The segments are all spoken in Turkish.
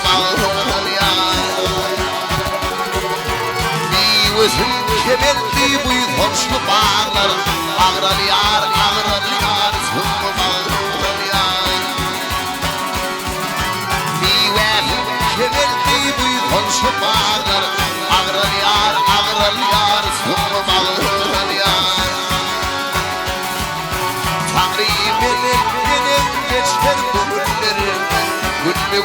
bağlı yar. Meyvesin kemerli bu hoşlu bağlar, ağral yar, sımma bağlı yar. Meyvesin kemerli bu hoşlu bağlar, ağral yar, sımma bağlı yar. Benim geçer bu günleri, günlü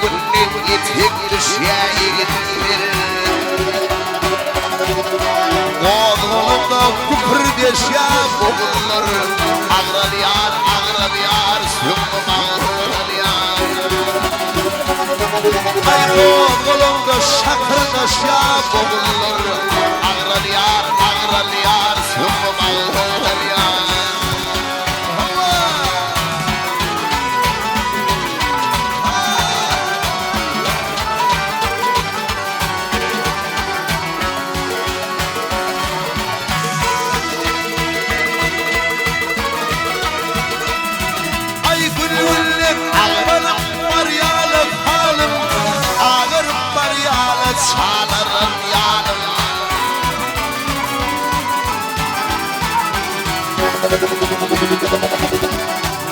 yetek düşüye gittirir. Oğlumda küfür deşya boğulur, ağral yar, sımma bağlı yar. Ay oğlumda şakır deşya boğulur, ağral yar, sımma bağlı yar. Çalarım yanım.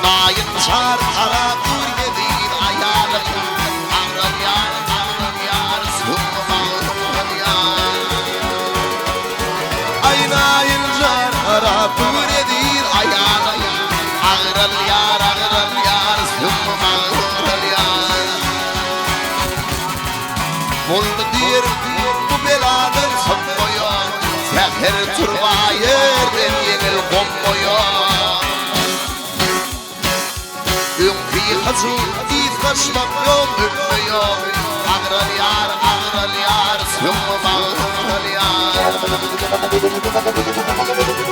Nayın çar ara dur yediğin ayarım. Ağrım yar, sımma bağlı yar. Ay nayın çar ara dur yediğin ayarım. Ağrım yar, sımma bağlı yar. Bunu diyer bu beladan sanmıyor. Seher turbayırden yenil konmuyor. Ünkü hazır izlaşmak yok ünmüyor. Ağral yar, sımma bağlı yar.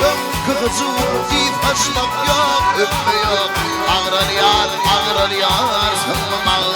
Ünkü hazır izlaşmak yok ünmüyor. Ağral yar, sımma bağlı